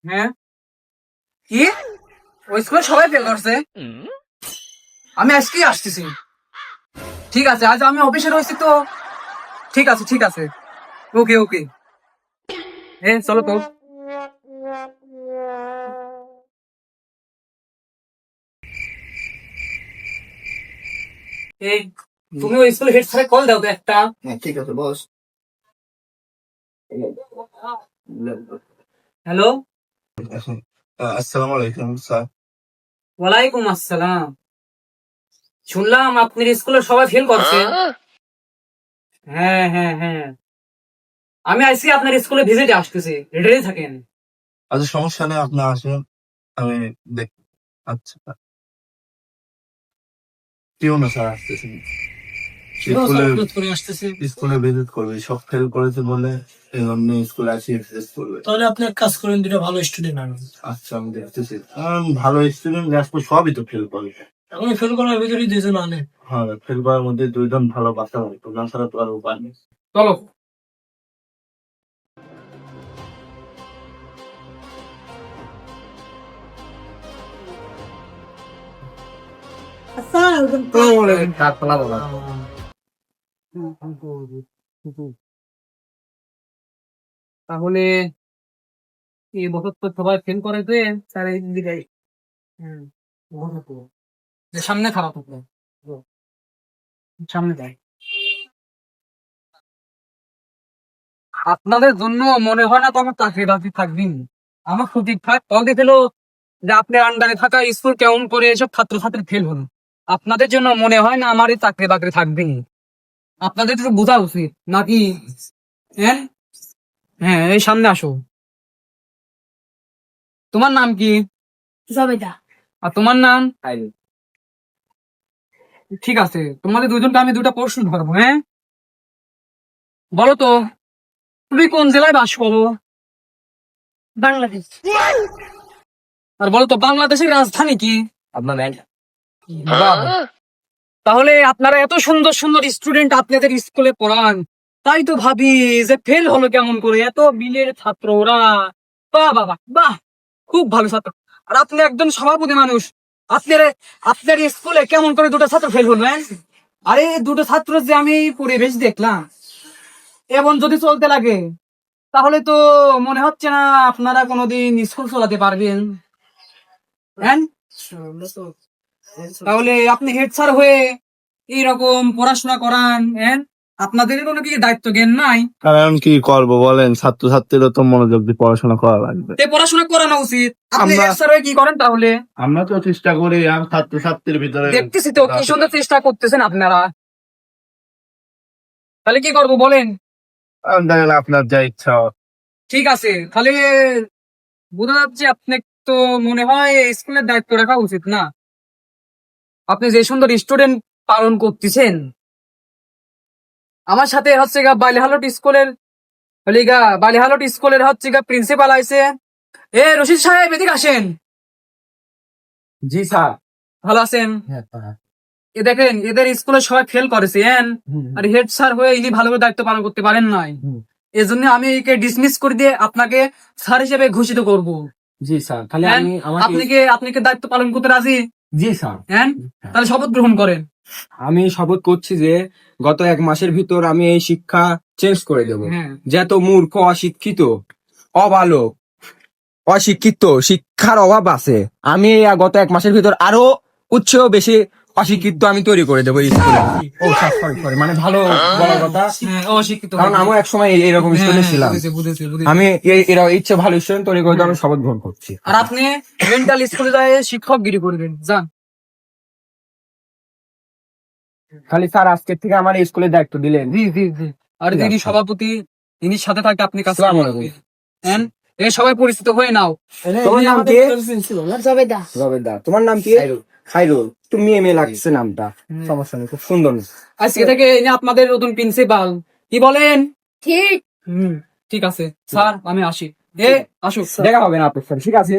হ্যাঁ, কি ওই স্কুলে সবাই ফেল করছে? আমি আজকেই আসতেছি। ঠিক আছে, আজ আমি অফিসে রয়েছি তো। ঠিক আছে, ঠিক আছে। ওকে ওকে। চলো তো। এই, তুমি ওই স্কুলে হেড স্যারের কল দাও তো একটা। হ্যাঁ ঠিক আছে বস। হ্যালো। আসসালামু আলাইকুম স্যার। ওয়ালাইকুম আসসালাম। শুনলাম আপনার স্কুলে সবাই ফেল করছে। হ্যাঁ হ্যাঁ হ্যাঁ, আমি আজকে আপনার স্কুলে ভিজিটে আসতেছি, রেডি থাকেন। আচ্ছা সমস্যা নেই, আপনি আসুন, আমি দেখ। আচ্ছা কেউ না স্যার আসতেছেন, স্কুলে ভিজিট করবে, সব ফেল করেছে বলে এই জন্য স্কুলে আসি ভিজিট করবে। তাহলে আপনি এক কাজ করেন, দুটো ভালো স্টুডেন্ট আনুন। আচ্ছা আমি দেখতেছি, ভালো স্টুডেন্ট আসবো, সবই তো ফেল করে। এখন ফেল করার ভিতরে দুজন আনেন। হ্যাঁ ফেল করার মধ্যে দুইজন ভালো বাচ্চা হতো না, ছাড়া তো আর উপায় নেই। চলো। তাহলে এই বছর তো সবাই ফেল করে যে স্যার এই দিকে। হুম, বসো তো। সামনে খারাপ হতো, সামনে দেয়। আপনাদের জন্য মনে হয় না তো আমার চাকরি বাকরি থাকবেন। আমার ছুটি থাক কল দিয়েছিল যে আপনার আন্ডারে থাকা স্কুল কেমন করে এসব ছাত্রছাত্রী ফেল হলো। আপনাদের জন্য মনে হয় না আমার এই চাকরি বাকরি থাকবে। আপনাদের তো বোঝা উচিত নাকি? হ্যাঁ হ্যাঁ, এই সামনে আসো। তোমার নাম কি? জবেদা। আর তোমার নাম? ঠিক আছে, তোমাদের দুজনকে আমি দুটা প্রশ্ন ধরবো। হ্যাঁ, বলো তো, তুমি কোন জেলায় বাস করো? বাংলাদেশ। আর বলো তো, বাংলাদেশের রাজধানী কি? আপনার বাহ! তাহলে আপনারা এত সুন্দর সুন্দর স্টুডেন্ট আপনাদের স্কুলে পড়ান, তাই তো ভাবি যে ফেল হলো কেমন করে, এত বিলের ছাত্র ওরা। বাহ বাবা বাহ, খুব ভালো ছাত্র। আর আপনি একজন সভাপতি মানুষ, আপনার আপনার স্কুলে কেমন করে দুটো ছাত্র ফেল হলো? হ্যাঁ, আরে দুটো ছাত্র যে আমি পরিবেশ দেখলাম, এমন যদি চলতে লাগে তাহলে তো মনে হচ্ছে না আপনারা কোনোদিন স্কুল চালাতে পারবেন। হ্যাঁ, তাহলে আপনি হেড স্যার হয়ে এইরকম পড়াশোনা করান, হ্যাঁ, আপনাদের কোনো কি দায়িত্ব জ্ঞান নাই? কারণ কি করব বলেন, ছাত্রছাত্রীরা তো মনোযোগ দিয়ে পড়াশোনা করা লাগবে। তে পড়াশোনা করানো উচিত। আপনি আমরা- হেড স্যার হয়ে কি করেন তাহলে? আমরা তো চেষ্টা করি আর ছাত্রছাত্রীর ভিতরে দেখতেছি তো কি সুন্দর চেষ্টা করতেছেন আপনারা। তাহলে কি করবো বলেন? দেখেন আপনার যা ইচ্ছা। ঠিক আছে, তাহলে বোঝা যাচ্ছে আপনি তো মনে হয় স্কুলের দায়িত্ব রাখা উচিত না। আপনি যে সুন্দর স্টুডেন্ট পালন করতেছেন, আমার সাথে হচ্ছে গা বালিহালট স্কুলের বালিহালট স্কুলের হচ্ছে গা প্রিন্সিপাল আইছে। রশিদ সাহেব এদিকে আসেন। জি স্যার। ভালো আছেন? এ দেখেন এদের স্কুলে সবাই ফেল করেছে, আর হেড স্যার হয়ে ইনি ভালোভাবে দায়িত্ব পালন করতে পারেন নাই। এজন্য আমি একে ডিসমিস করে দিয়ে আপনাকে স্যার হিসেবে ঘোষিত করব। জি স্যার, তাহলে হ্যাঁ? আমি আপনি কি দায়িত্ব পালন করতে রাজি? জি স্যার, হ্যাঁ, তাহলে শপথ গ্রহণ করেন। আমি শপথ করছি যে গত 1 মাসের ভিতর আমি এই শিক্ষা চেঞ্জ করে দেব। হ্যাঁ। যত মূর্খ, অশিক্ষিত, অবালক, অশিক্ষিত, শিক্ষার অভাব আছে, আমি এই গত 1 মাসের ভিতর আরো বেশি অশিক্ষিত আমি তৈরি করে দেবো এই স্কুলে। ও স্যার, সরি, মানে ভালো বলার কথা, হ্যাঁ, অশিক্ষিত। কারণ আমিও এক সময় এরকম স্টুডেন্ট ছিলাম। বুঝেছি। আমি এরা ইচ্ছে ভালো স্টুডেন্ট তৈরি করে দেবো, আমি শপথ গ্রহণ করছি। আর আপনি মেন্টাল স্কুলে যায় শিক্ষকগিরি করবেন, যান। খালি স্যার আজকের থেকে আমার এই স্কুলের দায়িত্ব দিলেন। জি। আর ঠিক যিনি আছে। সভাপতি, ইনি সাথে থাকতে আপনি কাজ আসসালামু করবেন। আলাইকুম। হ্যাঁ, এই সবাই পরিচিত হয়ে নাও। তোমার নাম কি? জবেদা। রবেদা। তোমার নাম কি? খাইরুল। তুমি মেয়ে লাগছে নামটা, সমস্যা নেই, খুব সুন্দর। আজকে থেকে ইনি আপনাদের নতুন প্রিন্সিপাল, কি বলেন? ঠিক। ঠিক আছে স্যার, আমি আসি। আসুক। দেখা হবে না আপনার সাথে, ঠিক আছে?